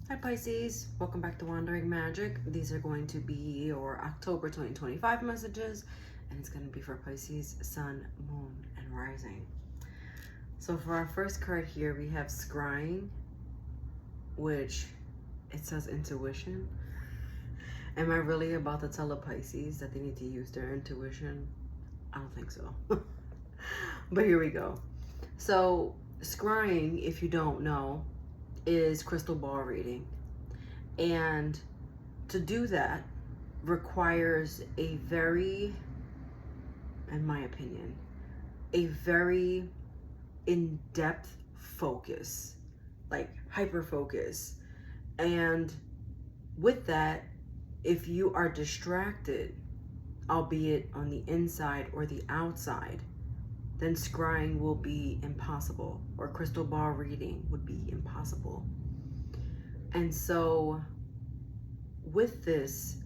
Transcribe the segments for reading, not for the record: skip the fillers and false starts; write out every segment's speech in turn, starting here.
Hi Pisces, welcome back to Wandering Magic. These are going to be your October 2025 messages, and it's going to be for Pisces, Sun, Moon, and Rising. So for our first card here, we have Scrying, which it says intuition. Am I really about to tell a Pisces that they need to use their intuition? I don't think so. But here we go. So scrying, if you don't know, is crystal ball reading, and to do that requires a very, in my opinion, a very in-depth focus, like hyper focus. And with that, if you are distracted, albeit on the inside or the outside, then scrying will be impossible, or crystal ball reading would be impossible. And so with this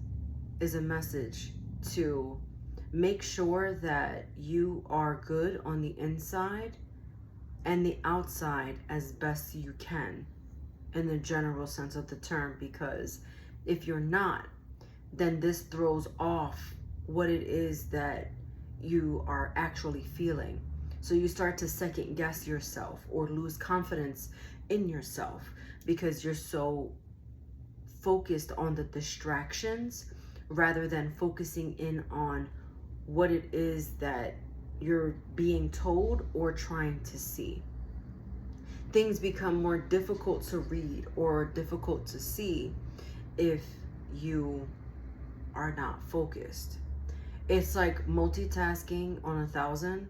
is a message to make sure that you are good on the inside and the outside as best you can in the general sense of the term, because if you're not, then this throws off what it is that you are actually feeling. So you start to second guess yourself or lose confidence in yourself because you're so focused on the distractions rather than focusing in on what it is that you're being told or trying to see. Things become more difficult to read or difficult to see if you are not focused. It's like multitasking on 1,000,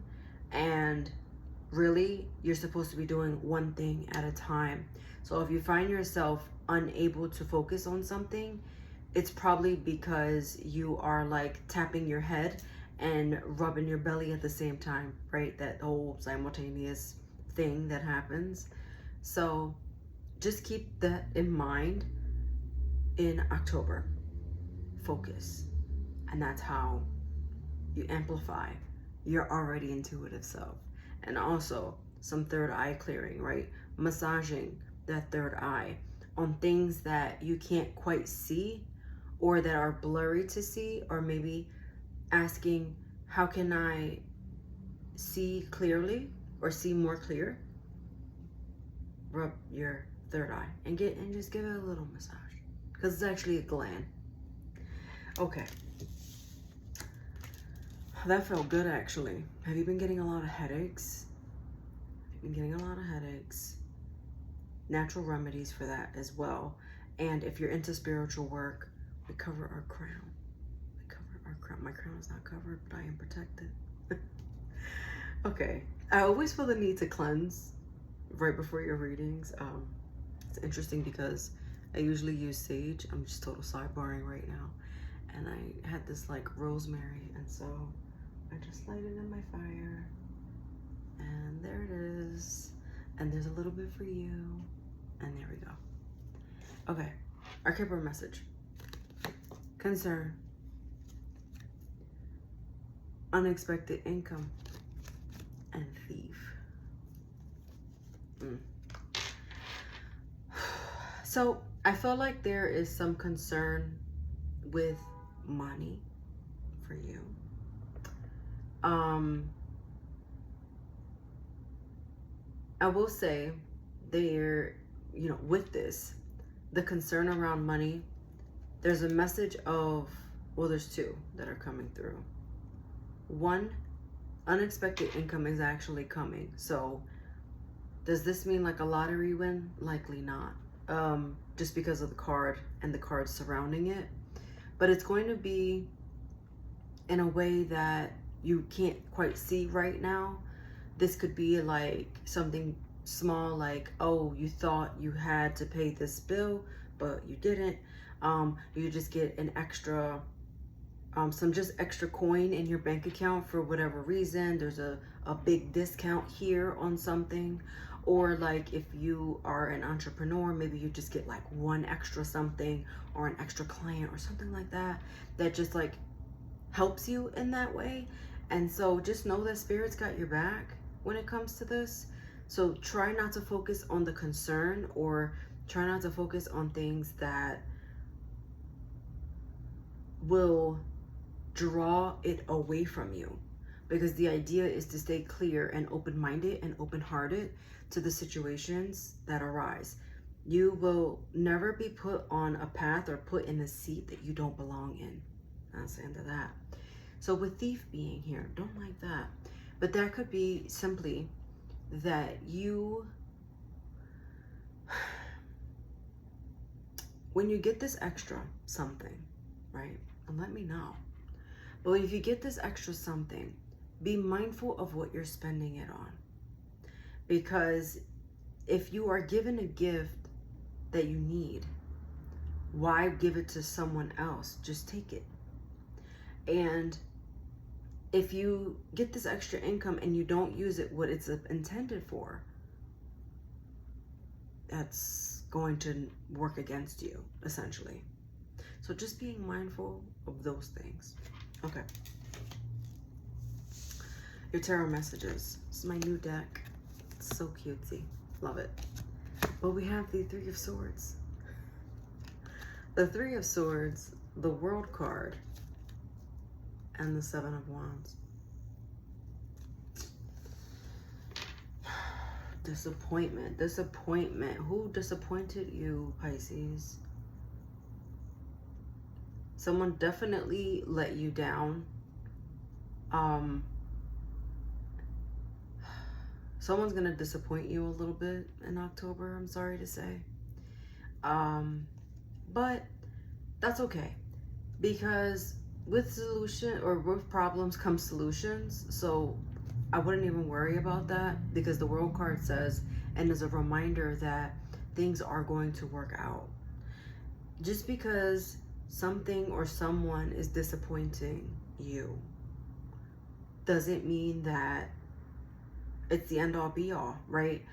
and really you're supposed to be doing one thing at a time. So if you find yourself unable to focus on something, it's probably because you are like tapping your head and rubbing your belly at the same time, right? That whole simultaneous thing that happens. So just keep that in mind in October. Focus. And that's how you amplify your already intuitive self. And also some third eye clearing, right? Massaging that third eye on things that you can't quite see or that are blurry to see, or maybe asking, how can I see clearly or see more clear? Rub your third eye and just give it a little massage, because it's actually a gland. Okay. That felt good, actually. Have you been getting a lot of headaches? I've been getting a lot of headaches. Natural remedies for that as well. And if you're into spiritual work, we cover our crown. We cover our crown. My crown is not covered, but I am protected. Okay. I always feel the need to cleanse right before your readings. It's interesting because I usually use sage. I'm just total sidebarring right now. And I had this like rosemary, and so I just light it in my fire, and there it is, and there's a little bit for you, and there we go. Okay, our Kipper message. Concern. Unexpected income. And thief. So I feel like there is some concern with money for you. I will say there, with this, the concern around money, there's a message of, well, there's two that are coming through. One, unexpected income is actually coming. So does this mean like a lottery win? Likely not. Just because of the card and the cards surrounding it. But it's going to be in a way that you can't quite see right now. This could be like something small, like, oh, you thought you had to pay this bill, but you didn't. You just get an extra, some just extra coin in your bank account for whatever reason. There's a big discount here on something. Or like if you are an entrepreneur, maybe you just get like one extra something or an extra client or something like that, that just like helps you in that way. And so just know that Spirit's got your back when it comes to this. So try not to focus on the concern or Try not to focus on things that will draw it away from you, because the idea is to stay clear and open-minded and open-hearted to the situations that arise. You will never be put on a path or put in a seat that you don't belong in. That's the end of that. So with thief being here, don't like that. But that could be simply that you, when you get this extra something, right? And let me know. But if you get this extra something, be mindful of what you're spending it on. Because if you are given a gift that you need, why give it to someone else? Just take it. And if you get this extra income and you don't use it what it's intended for, that's going to work against you, essentially. So just being mindful of those things. Okay. Your tarot messages. This is my new deck. It's so cutesy. Love it. But we have the Three of Swords. The Three of Swords, the World card, and the Seven of Wands. Disappointment. Disappointment. Who disappointed you, Pisces? Someone definitely let you down. Someone's gonna disappoint you a little bit in October, I'm sorry to say. But that's okay, because with solution or with problems come solutions. So I wouldn't even worry about that, because the World card says, and is a reminder that things are going to work out. Just because something or someone is disappointing you doesn't mean that it's the end all be all, right?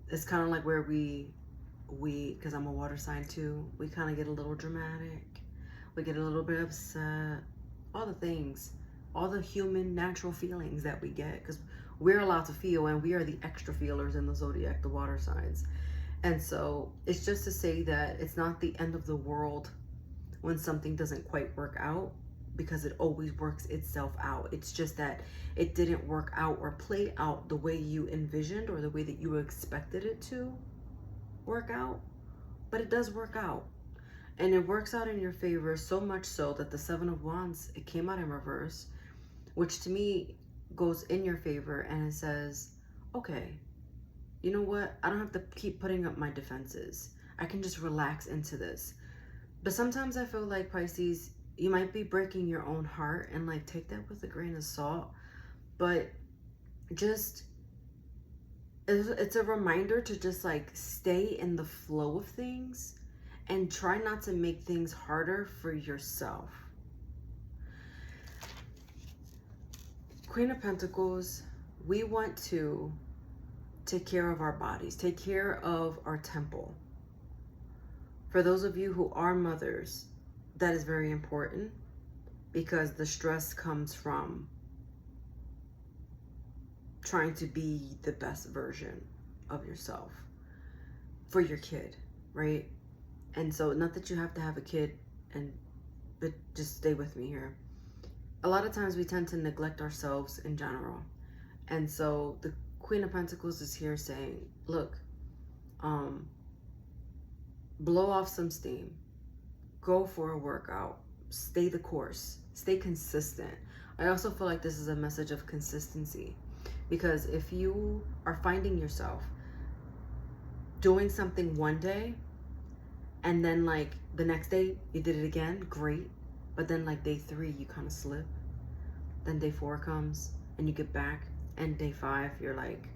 It's kind of like where we, because I'm a water sign too, we kind of get a little dramatic. We get a little bit upset. All the things, all the human natural feelings that we get, because we're allowed to feel, and we are the extra feelers in the zodiac, the water signs. And so it's just to say that it's not the end of the world when something doesn't quite work out, because it always works itself out. It's just that it didn't work out or play out the way you envisioned or the way that you expected it to work out. But it does work out. And it works out in your favor, so much so that the Seven of Wands, it came out in reverse, which to me goes in your favor, and it says, okay, you know what? I don't have to keep putting up my defenses. I can just relax into this. But sometimes I feel like, Pisces, you might be breaking your own heart, and like, take that with a grain of salt. But just, it's a reminder to just like stay in the flow of things and try not to make things harder for yourself. Queen of Pentacles, we want to take care of our bodies, take care of our temple. For those of you who are mothers, that is very important, because the stress comes from trying to be the best version of yourself for your kid, right? And so, not that you have to have a kid, but just stay with me here. A lot of times we tend to neglect ourselves in general. And so the Queen of Pentacles is here saying, look, blow off some steam, go for a workout, stay the course, stay consistent. I also feel like this is a message of consistency, because if you are finding yourself doing something one day and then like the next day you did it again, great. But then like day 3, you kind of slip. Then day 4 comes and you get back, and day 5, you're like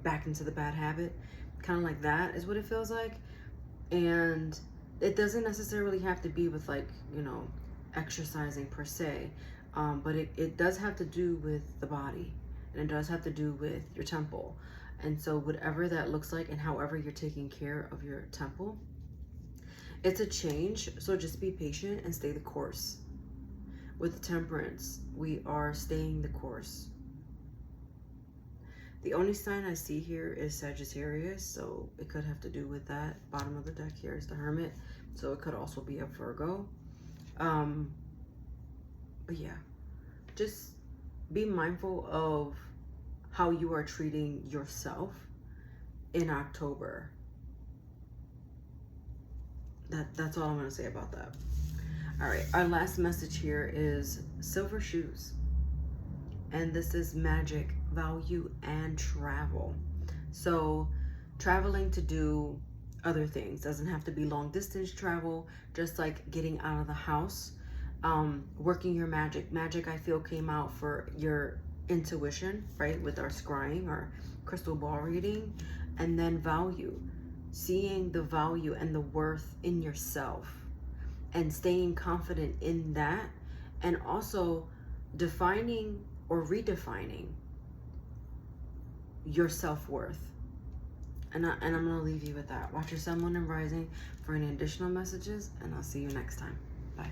back into the bad habit. Kind of like that is what it feels like. And it doesn't necessarily have to be with like, you know, exercising per se. But it does have to do with the body, and it does have to do with your temple. And so whatever that looks like, and however you're taking care of your temple, it's a change. So just be patient and stay the course. With the Temperance, we are staying the course. The only sign I see here is Sagittarius, so it could have to do with that. Bottom of the deck here is the Hermit, so it could also be a Virgo. But yeah, just be mindful of how you are treating yourself in October. That's all I'm going to say about that. All right, our last message here is silver shoes. And this is Magick, value, and travel. So traveling to do other things. Doesn't have to be long distance travel, just like getting out of the house, working your magic. Magic, I feel, came out for your intuition, right? With our scrying or crystal ball reading. And then value, seeing the value and the worth in yourself and staying confident in that, and also defining or redefining your self-worth. And I'm going to leave you with that. Watch your sun, moon, and rising for any additional messages, and I'll see you next time. Bye.